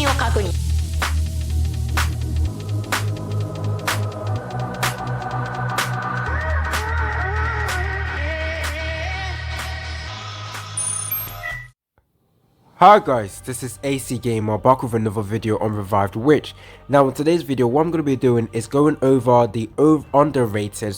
真を確認。Hi guys, this is AC Gamer back with another video on Revived Witch. Now in today's video what I'm going to be doing is going over the underrated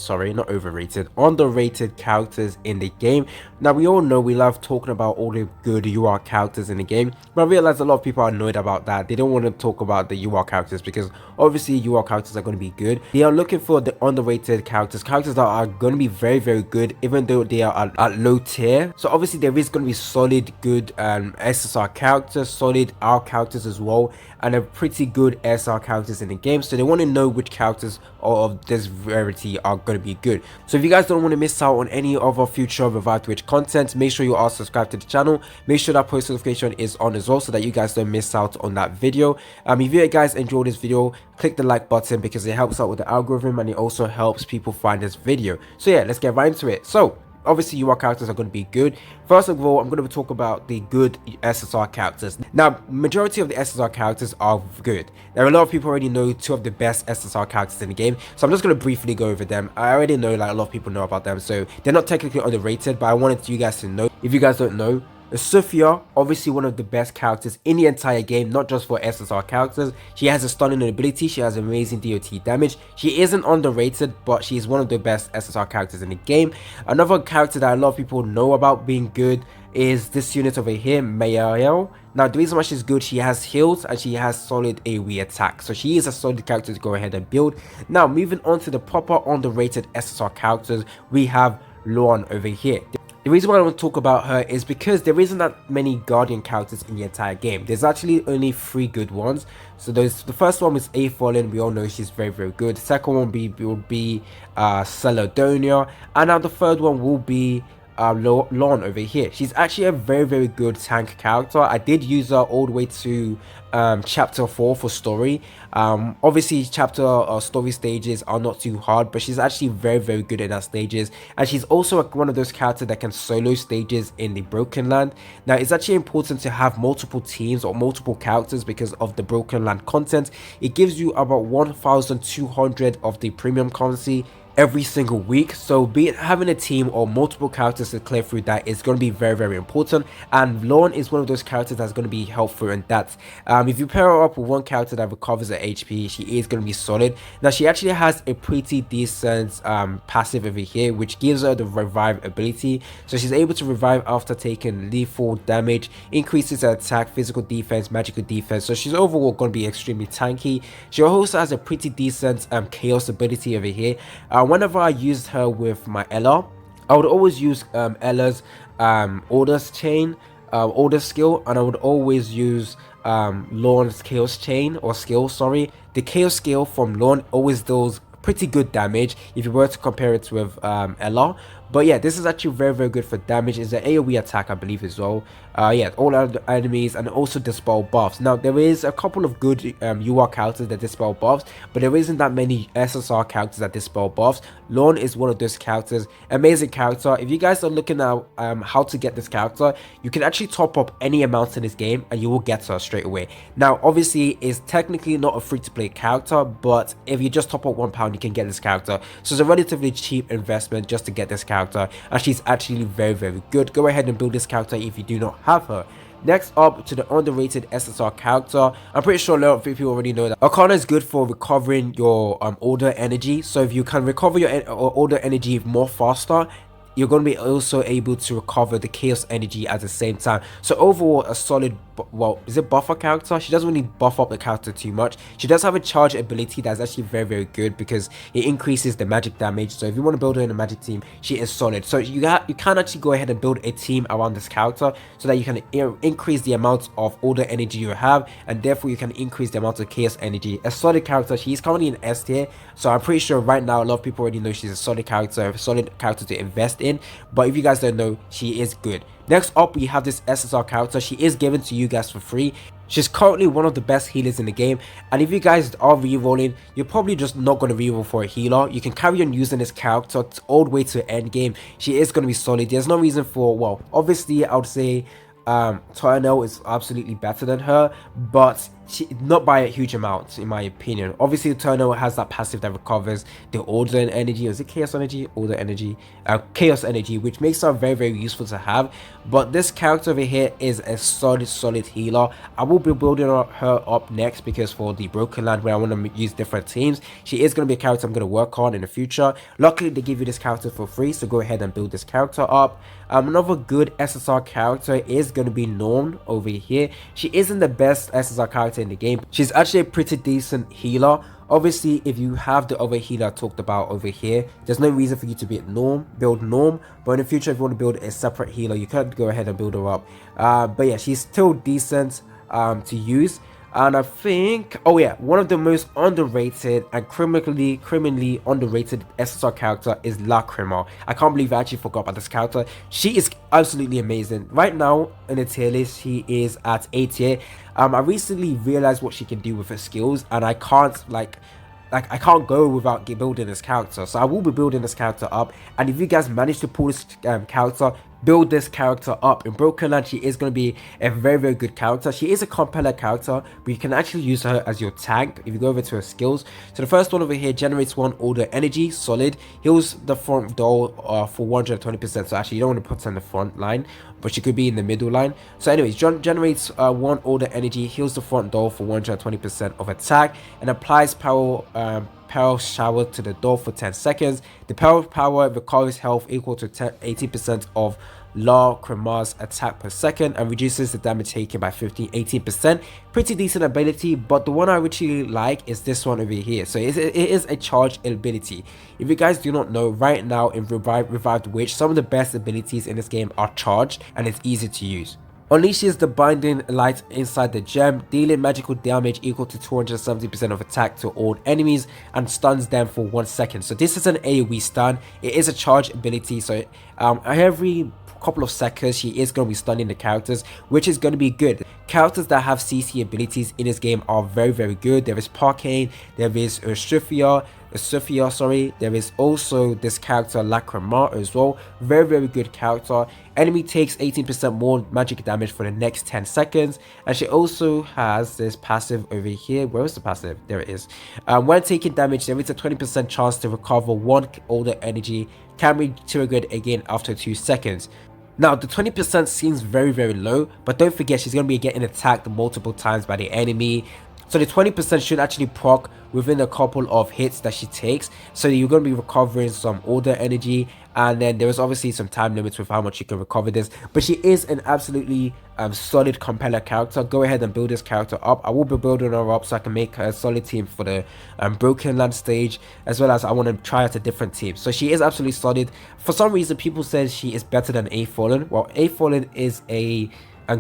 characters in the game. Now we all know we love talking about all the good UR characters in the game, but I realize a lot of people are annoyed about that. They don't want to talk about the UR characters because obviously UR characters are going to be good. They are looking for the underrated characters that are going to be very good even though they are at low tier. So obviously there is going to be solid good SSR characters, solid R characters as well, and a pretty good SR characters in the game. So they want to know which characters of this rarity are going to be good. So if you guys don't want to miss out on any other future Revived Witch content, make sure you are subscribed to the channel. Make sure that post notification is on as well so that you guys don't miss out on that video. If you guys enjoyed this video, click the like button because it helps out with the algorithm and it also helps people find this video. So yeah, let's get right into it. So obviously UR characters are going to be good. First of all, I'm going to talk about the good SSR characters. Now majority of the SSR characters are good. There are a lot of people already know two of the best SSR characters in the game, so I'm just going to briefly go over them. I already know like a lot of people know about them, so they're not technically underrated, but I wanted you guys to know if you guys don't know. Sophia, obviously one of the best characters in the entire game, not just for SSR characters. She has a stunning ability, she has amazing DOT damage. She isn't underrated, but she is one of the best SSR characters in the game. Another character that a lot of people know about being good is this unit over here, Mayael. Now the reason why she's good, she has heals and she has solid AoE attack, so she is a solid character to go ahead and build. Now moving on to the proper underrated SSR characters, we have Lauren over here. The reason why I want to talk about her is because there isn't that many Guardian characters in the entire game. There's actually only 3 good ones. So the first one is A Fallen. We all know she's very good. The second one will be Celadonia, and now the third one will be Lauren over here. She's actually a very good tank character. I did use her all the way to chapter 4 for story. Obviously chapter story stages are not too hard, but she's actually very good in that stages, and she's also one of those characters that can solo stages in the Broken Land. Now it's actually important to have multiple teams or multiple characters because of the Broken Land content. It gives you about 1,200 of the premium currency every single week, so be it having a team or multiple characters to clear through that is going to be very important, and Lauren is one of those characters that's going to be helpful in that. If you pair her up with one character that recovers her HP, she is going to be solid. Now she actually has a pretty decent passive over here which gives her the revive ability, so she's able to revive after taking lethal damage, increases her attack, physical defense, magical defense, so she's overall going to be extremely tanky. She also has a pretty decent chaos ability over here. Whenever I used her with my Ella, I would always use Ella's orders chain, order skill, and I would always use Lauren's chaos chain or skill. Sorry, the chaos skill from Lauren always does pretty good damage if you were to compare it with Ella. But yeah, this is actually very good for damage. It's an AoE attack, I believe, as well. Yeah, all other enemies, and also dispel buffs. Now there is a couple of good UR characters that dispel buffs, but there isn't that many SSR characters that dispel buffs. Lauren is one of those characters. Amazing character. If you guys are looking at how to get this character, you can actually top up any amount in this game and you will get her straight away. Now obviously it's technically not a free-to-play character, but if you just top up £1 you can get this character, so it's a relatively cheap investment just to get this character, and she's actually very good. Go ahead and build this character if you do not have her. Next up to the underrated SSR character, I'm pretty sure a lot of people already know that Arcana is good for recovering your order energy. So if you can recover your order energy more faster, you're going to be also able to recover the chaos energy at the same time. So overall a solid, well, is it buffer character? She doesn't really buff up the character too much. She does have a charge ability that's actually very good because it increases the magic damage. So if you want to build her in a magic team, she is solid. So you can actually go ahead and build a team around this character so that you can increase the amount of order energy you have, and therefore you can increase the amount of chaos energy. A solid character. She's currently in S tier, so I'm pretty sure right now a lot of people already know she's a solid character to invest in, but if you guys don't know, she is good. Next up we have this SSR character. She is given to you guys for free. She's currently one of the best healers in the game, and if you guys are rerolling, you're probably just not going to reroll for a healer. You can carry on using this character all the way to end game. She is going to be solid. There's no reason for, well, obviously I would say Tornell is absolutely better than her, but not by a huge amount in my opinion. Obviously Eternal has that passive that recovers the order and energy, or is it chaos energy, order energy, chaos energy, which makes her very useful to have. But this character over here is a solid healer. I will be building her up next, because for the Broken Land, where I want to use different teams, she is going to be a character I'm going to work on in the future. Luckily they give you this character for free, so go ahead and build this character up. Another good SSR character is going to be Norm over here. She isn't the best SSR character in the game. She's actually a pretty decent healer. Obviously, if you have the other healer I talked about over here, there's no reason for you to build Norm. But in the future, if you want to build a separate healer, you can go ahead and build her up. But yeah, she's still decent to use. And I think, oh yeah, one of the most underrated and criminally underrated SSR character is Lacrima. I can't believe I actually forgot about this character. She is absolutely amazing. Right now in the tier list, she is at A tier. I recently realized what she can do with her skills, and I can't I can't go without building this character. So I will be building this character up, and if you guys manage to pull this character, build this character up in Broken Land, she is going to be a very good character. She is a compeller character, but you can actually use her as your tank if you go over to her skills. So the first one over here generates 1 order energy, solid, heals the front door for 120%. So actually you don't want to put her in the front line, but she could be in the middle line. So anyways, generates 1 order energy, heals the front door for 120% of attack, and applies power shower to the door for 10 seconds. The power recovers health equal to 80% of Lacrima's attack per second, and reduces the damage taken by 18%. Pretty decent ability, but the one I actually like is this one over here. So it is a charged ability. If you guys do not know, right now in Revived Witch, some of the best abilities in this game are charged, and it's easy to use. Unleashes the binding light inside the gem, dealing magical damage equal to 270% of attack to all enemies, and stuns them for 1 second. So this is an AoE stun. It is a charge ability, so every couple of seconds she is going to be stunning the characters, which is going to be good. Characters that have CC abilities in this game are very good. There is Parkane, there is Sophia, sorry, there is also this character Lacrima as well. Very good character. Enemy takes 18% more magic damage for the next 10 seconds, and she also has this passive over here. Where is the passive? There it is. When taking damage, there is a 20% chance to recover 1 order energy, can be triggered again after 2 seconds. Now the 20% seems very low, but don't forget she's going to be getting attacked multiple times by the enemy. So the 20% should actually proc within a couple of hits that she takes. So you're going to be recovering some order energy, and then there is obviously some time limits with how much you can recover this. But she is an absolutely solid compeller character. Go ahead and build this character up. I will be building her up so I can make her a solid team for the Broken Land stage, as well as I want to try out a different team. So she is absolutely solid. For some reason people say she is better than A Fallen. Well, A Fallen is a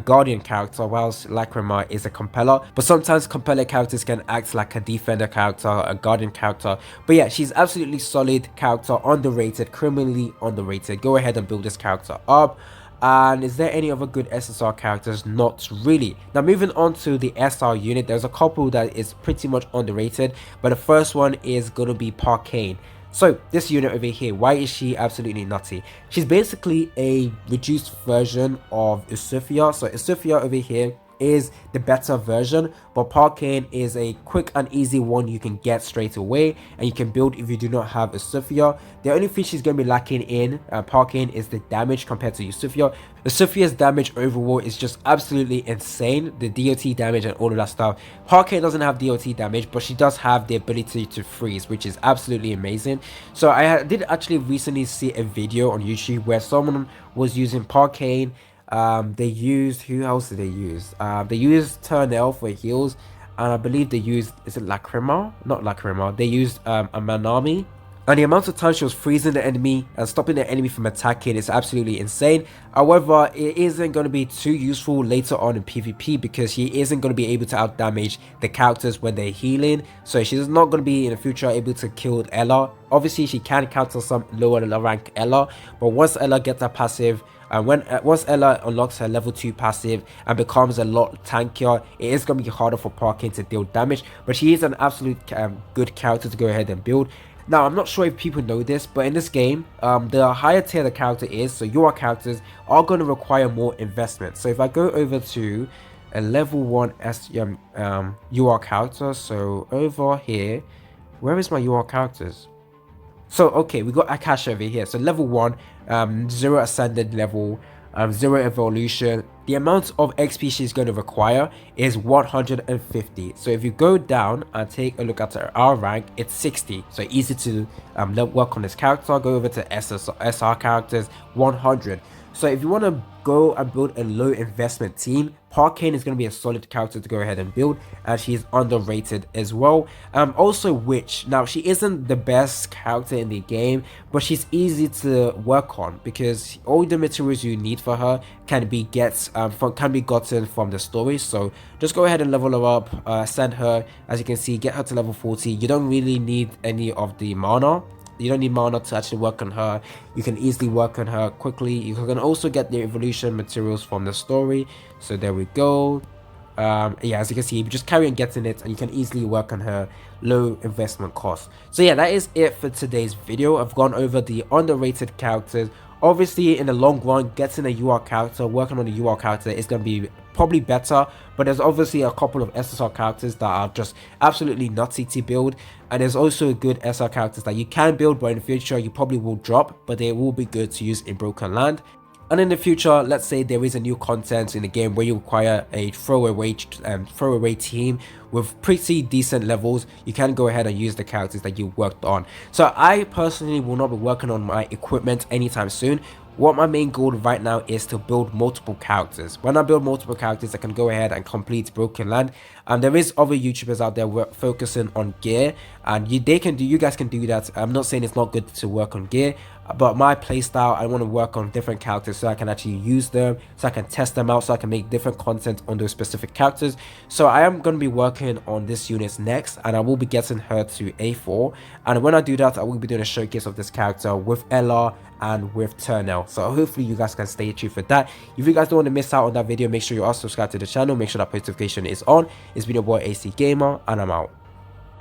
guardian character, whilst Lacrima is a compeller, but sometimes compeller characters can act like a defender character, a guardian character. But yeah, she's absolutely solid character, underrated, criminally underrated. Go ahead and build this character up. And is there any other good SSR characters? Not really. Now moving on to the SR unit, there's a couple that is pretty much underrated, but the first one is going to be Parkane. So this unit over here, why is she absolutely nutty? She's basically a reduced version of Sophia. So Sophia over here is the better version, but Parkane is a quick and easy one you can get straight away, and you can build if you do not have a Sophia. The only thing she's going to be lacking in Parkane is the damage compared to Sophia. Sophia's damage overall is just absolutely insane, the DOT damage and all of that stuff. Parkane doesn't have DOT damage, but she does have the ability to freeze, which is absolutely amazing. So I did actually recently see a video on YouTube where someone was using Parkane. They used, who else did they use? They used Turnell for heals, and I believe they used, is it Lacrima? Not Lacrima. They used a Manami, and the amount of time she was freezing the enemy and stopping the enemy from attacking is absolutely insane. However, it isn't going to be too useful later on in PvP, because she isn't going to be able to out damage the characters when they're healing. So she's not going to be in the future able to kill Ella. Obviously she can counter some lower rank Ella, but once Ella gets her passive, and once Ella unlocks her level 2 passive and becomes a lot tankier, it is going to be harder for Parkane to deal damage. But she is an absolute good character to go ahead and build. Now, I'm not sure if people know this, but in this game, the higher tier the character is, so your characters are going to require more investment. So if I go over to a level 1 UR character. So over here, where is my UR characters? So okay, we got Akash over here. So level 1, 0 ascended level, 0 evolution. The amount of XP she's going to require is 150. So if you go down and take a look at our rank, it's 60. So easy to work on this character. Go over to SR characters, 100. So if you want to go and build a low investment team, Parkane is going to be a solid character to go ahead and build, and she's underrated as well. Also Witch. Now she isn't the best character in the game, but she's easy to work on because all the materials you need for her can be gotten from the story. So just go ahead and level her up, send her, as you can see, get her to level 40. You don't really need any of the mana. You don't need mana to actually work on her. You can easily work on her quickly. You can also get the evolution materials from the story. So there we go. Yeah, as you can see, you just carry on getting it and you can easily work on her low investment cost. So yeah, that is it for today's video. I've gone over the underrated characters. Obviously, in the long run, getting a UR character, working on a UR character is going to be probably better, but there's obviously a couple of SSR characters that are just absolutely nutty to build, and there's also good SR characters that you can build, but in the future you probably will drop, but they will be good to use in Broken Land. And in the future, let's say there is a new content in the game where you require a throwaway team with pretty decent levels, you can go ahead and use the characters that you worked on. So I personally will not be working on my equipment anytime soon. What my main goal right now is to build multiple characters. When I build multiple characters, I can go ahead and complete Broken Land. And there is other YouTubers out there focusing on gear, and you guys can do that. I'm not saying it's not good to work on gear, but my playstyle, I want to work on different characters so I can actually use them, so I can test them out, so I can make different content on those specific characters. So I am going to be working on this unit next, and I will be getting her to A4. And when I do that, I will be doing a showcase of this character with Ella and with Turnell. So hopefully you guys can stay tuned for that. If you guys don't want to miss out on that video, make sure you are subscribed to the channel, make sure that post notification is on. It's been your boy AC Gamer, and I'm out.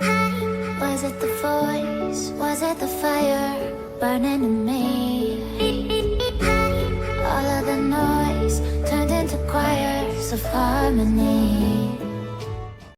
Was it the voice? Was it the fire burning in me? All of the noise turned into choirs of harmony.